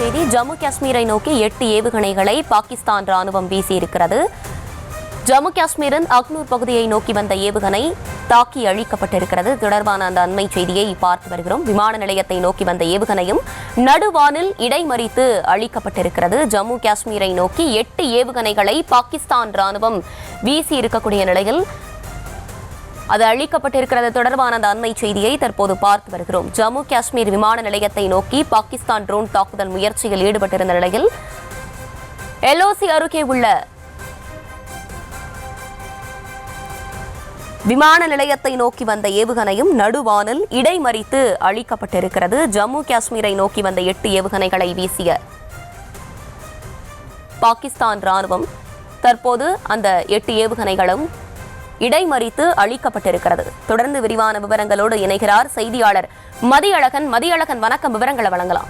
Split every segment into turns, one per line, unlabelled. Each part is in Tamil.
செய்தி. ஜம்மு காஷ்மீரை நோக்கி 8 ஏவுகணைகளை பாகிஸ்தான் ராணுவம் வீசியிருக்கிறது. ஜம்மு காஷ்மீரின் அக்னூர் பகுதியை நோக்கி வந்த ஏவுகணை தாக்கி அழிக்கப்பட்டிருக்கிறது. தொடர்பான அந்த அண்மை செய்தியை பார்த்து வருகிறோம். விமான நிலையத்தை நோக்கி வந்த ஏவுகணையும் நடுவானில் இடைமறித்து அழிக்கப்பட்டிருக்கிறது. ஜம்மு காஷ்மீரை நோக்கி 8 ஏவுகணைகளை பாகிஸ்தான் ராணுவம் வீசி இருக்கக்கூடிய நிலையில் அது அழிக்கப்பட்டிருக்கிறது. தொடர்பான அந்த அண்மை செய்தியை தற்போது பார்த்து வருகிறோம். ஜம்மு காஷ்மீர் விமான நிலையத்தை நோக்கி பாகிஸ்தான் ட்ரோன் தாக்குதல் முயற்சியில் ஈடுபட்டிருந்த நிலையில் எல்ஓசி அருகே உள்ள விமான நிலையத்தை நோக்கி வந்த ஏவுகணையும் நடுவானில் இடைமறித்து அழிக்கப்பட்டிருக்கிறது. ஜம்மு காஷ்மீரை நோக்கி வந்த 8 ஏவுகணைகளை வீசிய பாகிஸ்தான் ராணுவம் தற்போது அந்த 8 ஏவுகணைகளும் இடைமறித்து அழிக்கப்பட்டிருக்கிறது. தொடர்ந்து விரிவான விவரங்களோடு இணைகிறார் செய்தியாளர் மதியழகன். மதியழகன், வணக்கம். விவரங்களை வழங்கலாம்.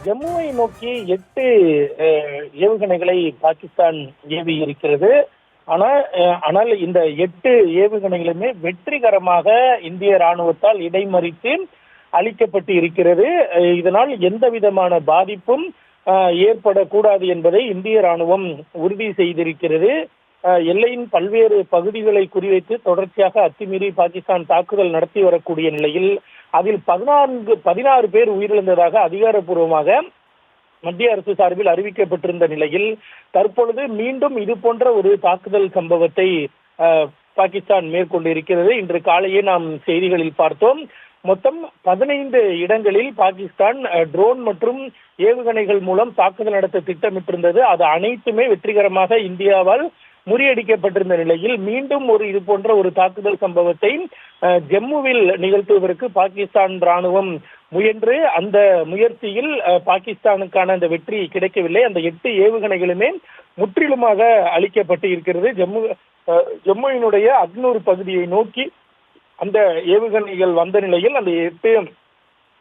ஜம்முவை நோக்கி 8 ஏவுகணைகளை பாகிஸ்தான் ஏவி இருக்கிறது. ஆனால் இந்த 8 ஏவுகணைகளுமே வெற்றிகரமாக இந்திய ராணுவத்தால் இடைமறித்து அளிக்கப்பட்டு இருக்கிறது. இதனால் எந்த விதமான பாதிப்பும் ஏற்படக்கூடாது என்பதை இந்திய ராணுவம் உறுதி செய்திருக்கிறது. எல்லையின் பல்வேறு பகுதிகளை குறிவைத்து தொடர்ச்சியாக அத்துமீறி பாகிஸ்தான் தாக்குதல் நடத்தி வரக்கூடிய நிலையில் அதில் 16 பேர் உயிரிழந்ததாக அதிகாரப்பூர்வமாக மத்திய அரசு சார்பில் அறிவிக்கப்பட்டிருந்த நிலையில் தற்பொழுது மீண்டும் இது போன்ற ஒரு தாக்குதல் சம்பவத்தை பாகிஸ்தான் மேற்கொண்டிருக்கிறது. இன்று காலையே நாம் செய்திகளில் பார்த்தோம். மொத்தம் 15 இடங்களில் பாகிஸ்தான் ட்ரோன் மற்றும் ஏவுகணைகள் மூலம் தாக்குதல் நடத்த திட்டமிட்டிருந்தது. அது அனைத்துமே வெற்றிகரமாக இந்தியாவால் முறியடிக்கப்பட்டிருந்த நிலையில் மீண்டும் இது போன்ற ஒரு தாக்குதல் சம்பவத்தை ஜம்முவில் நிகழ்த்துவதற்கு பாகிஸ்தான் ராணுவம் முயன்று அந்த முயற்சியில் பாகிஸ்தானுக்கான அந்த வெற்றி கிடைக்கவில்லை. அந்த 8 ஏவுகணைகளுமே முற்றிலுமாக அழிக்கப்பட்டு இருக்கிறது. ஜம்முவினுடைய அக்னூர் பகுதியை நோக்கி அந்த ஏவுகணைகள் வந்த நிலையில் அந்த 8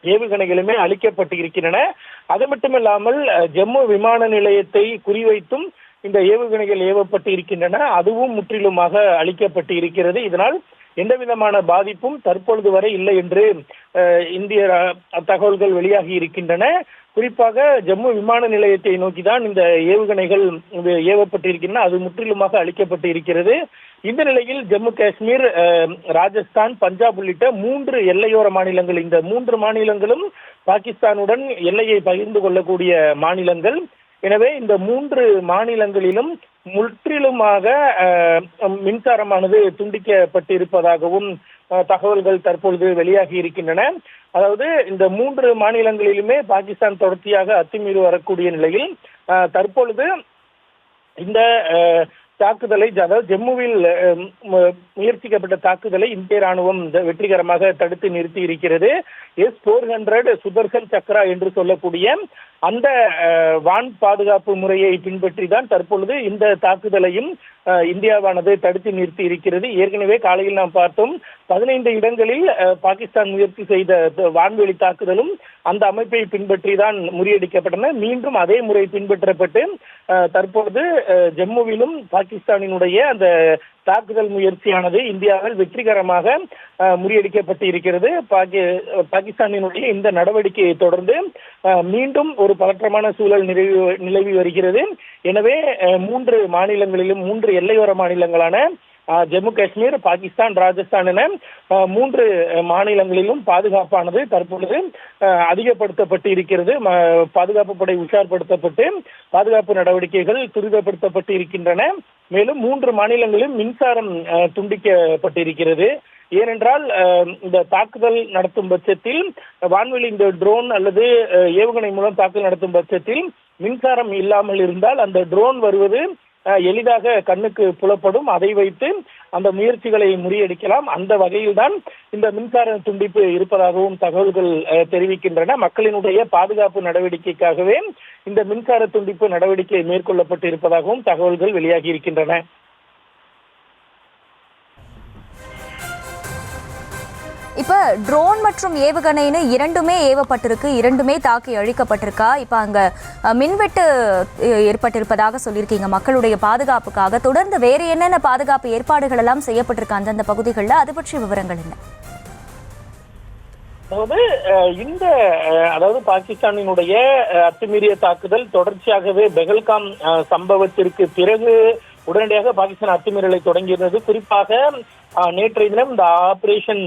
ஏவுகணைகளுமே அழிக்கப்பட்டு இருக்கின்றன. அது மட்டுமில்லாமல் ஜம்மு விமான நிலையத்தை குறிவைத்தும் இந்த ஏவுகணைகள் ஏவப்பட்டு இருக்கின்றன. அதுவும் முற்றிலுமாக அழிக்கப்பட்டு இருக்கிறது. இதனால் எந்த விதமான பாதிப்பும் தற்பொழுது வரை இல்லை என்று இந்திய தகவல்கள் வெளியாகி இருக்கின்றன. குறிப்பாக ஜம்மு விமான நிலையத்தை நோக்கிதான் இந்த ஏவுகணைகள் ஏவப்பட்டிருக்கின்றன. அது முற்றிலுமாக அழிக்கப்பட்டு இருக்கிறது. இந்த நிலையில் ஜம்மு காஷ்மீர், ராஜஸ்தான், பஞ்சாப் உள்ளிட்ட 3 எல்லையோர மாநிலங்கள், இந்த 3 மாநிலங்களும் பாகிஸ்தானுடன் எல்லையை பகிர்ந்து கொள்ளக்கூடிய மாநிலங்கள். எனவே இந்த 3 மாநிலங்களிலும் முற்றிலுமாக மின்சாரமானது துண்டிக்கப்பட்டிருப்பதாகவும் தகவல்கள் தற்பொழுது வெளியாகி இருக்கின்றன. அதாவது இந்த 3 மாநிலங்களிலுமே பாகிஸ்தான் தொடர்ச்சியாக அத்துமீறி வரக்கூடிய நிலையில் தற்பொழுது இந்த தாக்குதலை, அதாவது ஜம்முவில் முயற்சிக்கப்பட்ட தாக்குதலை இந்திய ராணுவம் வெற்றிகரமாக தடுத்து நிறுத்தி இருக்கிறது. S-400 சுதர்சன் சக்ரா என்று சொல்லக்கூடிய அந்த வான் பாதுகாப்பு முறையை பின்பற்றி தான் தற்பொழுது இந்த தாக்குதலையும் இந்தியாவானது தடுத்து நிறுத்தி இருக்கிறது. ஏற்கனவே காலையில் நாம் பார்த்தோம், 15 இடங்களில் பாகிஸ்தான் முயற்சி செய்த வான்வெளி தாக்குதலும் அந்த அமைப்பை பின்பற்றி தான் முறியடிக்கப்பட்டன. மீண்டும் அதே முறை பின்பற்றப்பட்டு தற்பொழுது ஜம்முவிலும் பாகிஸ்தானினுடைய அந்த தாக்குதல் முயற்சியானது இந்தியாவில் வெற்றிகரமாக முறியடிக்கப்பட்டு இருக்கிறது. பாகிஸ்தானினுடைய இந்த நடவடிக்கையை தொடர்ந்து மீண்டும் ஒரு பதற்றமான சூழல் நிலவி வருகிறது. எனவே 3 மாநிலங்களிலும், 3 எல்லையோர மாநிலங்களான ஜம்மு காஷ்மீர், பாகிஸ்தான், ராஜஸ்தான் என 3 மாநிலங்களிலும் பாதுகாப்பானது தற்பொழுது அதிகப்படுத்தப்பட்டு இருக்கிறது. பாதுகாப்பு படை உஷார்படுத்தப்பட்டு பாதுகாப்பு நடவடிக்கைகள் துரிதப்படுத்தப்பட்டு இருக்கின்றன. மேலும் 3 மாநிலங்களிலும் மின்சாரம் துண்டிக்கப்பட்டிருக்கிறது. ஏனென்றால் இந்த தாக்குதல் நடத்தும் பட்சத்தில், வான்வெளி இந்த ட்ரோன் அல்லது ஏவுகணை மூலம் தாக்குதல் நடத்தும் பட்சத்தில் மின்சாரம் இல்லாமல் இருந்தால் அந்த ட்ரோன் வருவது எளிதாக கண்ணுக்கு புலப்படும். அதை வைத்து அந்த முயற்சிகளை முறியடிக்கலாம். அந்த வகையில்தான் இந்த மின்சார துண்டிப்பு இருப்பதாகவும் தகவல்கள் தெரிவிக்கின்றன. மக்களினுடைய பாதுகாப்பு நடவடிக்கைக்காகவே இந்த மின்சார துண்டிப்பு நடவடிக்கை மேற்கொள்ளப்பட்டு இருப்பதாகவும் தகவல்கள் வெளியாகி இருக்கின்றன.
இப்போ ட்ரோன் மற்றும் ஏவுகணைன்னு 2மே ஏவப்பட்டிருக்கு, 2மே தாக்கி அழிக்கப்பட்டிருக்கா? இப்போ அங்கே மின்வெட்டு ஏற்பட்டிருப்பதாக சொல்லியிருக்கீங்க. மக்களுடைய பாதுகாப்புக்காக தொடர்ந்து வேறு என்னென்ன பாதுகாப்பு ஏற்பாடுகள் எல்லாம் செய்யப்பட்டிருக்கு அந்தந்த பகுதிகளில்? அது பற்றிய விவரங்கள் என்ன?
அதாவது அதாவது பாகிஸ்தானினுடைய அத்துமீறிய தாக்குதல் தொடர்ச்சியாகவே பெஹல்காம் சம்பவத்திற்கு பிறகு உடனடியாக பாகிஸ்தான் அத்துமீறலை தொடங்கியிருந்தது. குறிப்பாக நேற்றைய தினம் இந்த ஆபரேஷன்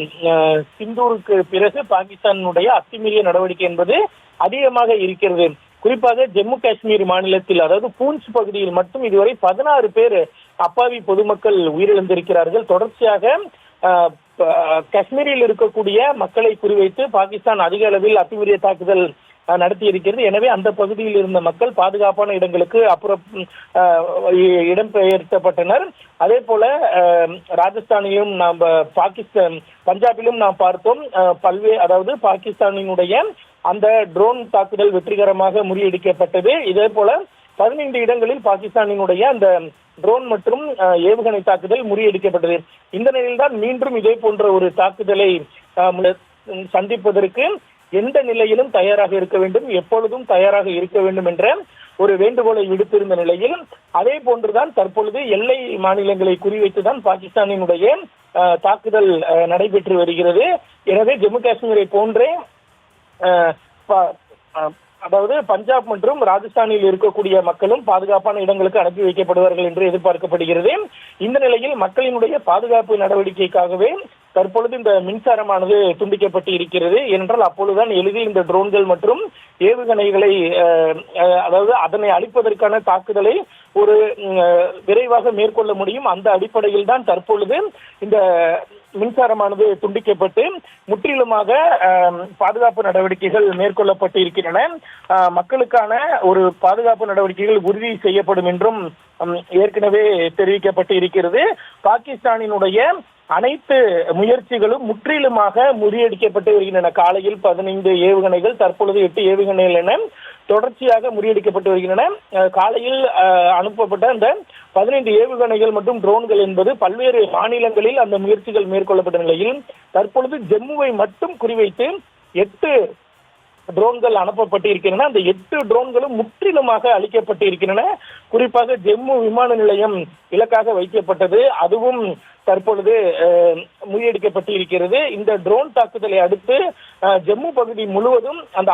சிந்தூருக்கு பிறகு பாகிஸ்தானுடைய அத்துமீறிய நடவடிக்கை என்பது அதிகமாக இருக்கிறது. குறிப்பாக ஜம்மு காஷ்மீர் மாநிலத்தில், அதாவது பூஞ்ச் பகுதியில் மட்டும் இதுவரை 16 பேர் அப்பாவி பொதுமக்கள் உயிரிழந்திருக்கிறார்கள். தொடர்ச்சியாக காஷ்மீரில் இருக்கக்கூடிய மக்களை குறிவைத்து பாகிஸ்தான் அதிக அளவில் அத்துமீறிய தாக்குதல் நடத்தி இருக்கிறது. எனவே அந்த பகுதியில் இருந்த மக்கள் பாதுகாப்பான இடங்களுக்கு அப்புறம் இடம்பெயர்த்தப்பட்டனர். அதே போல ராஜஸ்தானிலும் நாம் பஞ்சாபிலும் நாம் பார்த்தோம். அதாவது பாகிஸ்தானினுடைய அந்த ட்ரோன் தாக்குதல் வெற்றிகரமாக முறியடிக்கப்பட்டது. இதே போல 15 இடங்களில் பாகிஸ்தானினுடைய அந்த ட்ரோன் மற்றும் ஏவுகணை தாக்குதல் முறியடிக்கப்பட்டது. இந்த நிலையில்தான் மீண்டும் இதே போன்ற ஒரு தாக்குதலை சந்திப்பதற்கு எந்த நிலையிலும் தயாராக இருக்க வேண்டும், எப்பொழுதும் தயாராக இருக்க வேண்டும் என்ற ஒரு வேண்டுகோளை விடுத்திருந்த நிலையில் அதே போன்றுதான் தற்பொழுது எல்லை மாநிலங்களை குறிவைத்துதான் பாகிஸ்தானினுடைய தாக்குதல் நடைபெற்று வருகிறது. எனவே ஜம்மு காஷ்மீரை போன்றே அதாவது பஞ்சாப் மற்றும் ராஜஸ்தானில் இருக்கக்கூடிய மக்களும் பாதுகாப்பான இடங்களுக்கு அனுப்பி வைக்கப்படுவார்கள் என்று எதிர்பார்க்கப்படுகிறது. இந்த நிலையில் மக்களினுடைய பாதுகாப்பு நடவடிக்கைக்காகவே தற்பொழுது இந்த மின்சாரமானது துண்டிக்கப்பட்டு இருக்கிறது. ஏனென்றால் அப்பொழுதுதான் எளிதில் இந்த ட்ரோன்கள் மற்றும் ஏவுகணைகளை அதாவது அதனை அழிப்பதற்கான தாக்குதலை ஒரு விரைவாக மேற்கொள்ள முடியும். அந்த அடிப்படையில் தான் தற்பொழுது இந்த மின்சாரமானது துண்டிக்கப்பட்டு முற்றிலுமாக பாதுகாப்பு நடவடிக்கைகள் மேற்கொள்ளப்பட்டு இருக்கின்றன. மக்களுக்கான ஒரு பாதுகாப்பு நடவடிக்கைகள் உறுதி செய்யப்படும் என்றும் ஏற்கனவே தெரிவிக்கப்பட்டு இருக்கிறது. பாகிஸ்தானினுடைய அனைத்து முயற்சிகளும் முற்றிலுமாக முறியடிக்கப்பட்டு வருகின்றன. காலையில் 15 ஏவுகணைகள், தற்பொழுது 8 ஏவுகணைகள் என தொடர்ச்சியாக முறியடிக்கப்பட்டு வருகின்றன. காலையில் அனுப்பப்பட்ட அந்த 15 ஏவுகணைகள் மற்றும் ட்ரோன்கள் என்பது பல்வேறு மாநிலங்களில் அந்த முயற்சிகள் மேற்கொள்ளப்பட்ட நிலையில் தற்பொழுது ஜம்முவை மட்டும் குறிவைத்து 8 ட்ரோன்கள் அனுப்பப்பட்டு இருக்கின்றன. அந்த 8 ட்ரோன்களும் முற்றிலுமாக அழிக்கப்பட்டு இருக்கின்றன. குறிப்பாக ஜம்மு விமான நிலையம் இலக்காக வைக்கப்பட்டது, அதுவும் தற்பொழுது முறியடிக்கப்பட்டு இருக்கிறது. இந்த ட்ரோன் தாக்குதலை அடுத்து ஜம்மு பகுதி முழுவதும் அந்த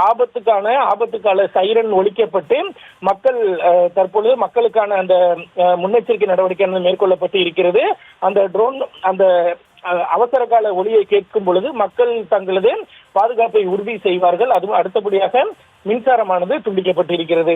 ஆபத்துக்கால சைரன் ஒலிக்கப்பட்டு மக்கள் தற்பொழுது மக்களுக்கான அந்த முன்னெச்சரிக்கை நடவடிக்கை மேற்கொள்ளப்பட்டு இருக்கிறது. அந்த ட்ரோன் அந்த அவசர கால ஒலியை கேட்கும் பொழுது மக்கள் தங்களது பாதுகாப்பை உறுதி செய்வார்கள். அதுவும் அடுத்தபடியாக மின்சாரமானது துண்டிக்கப்பட்டு இருக்கிறது.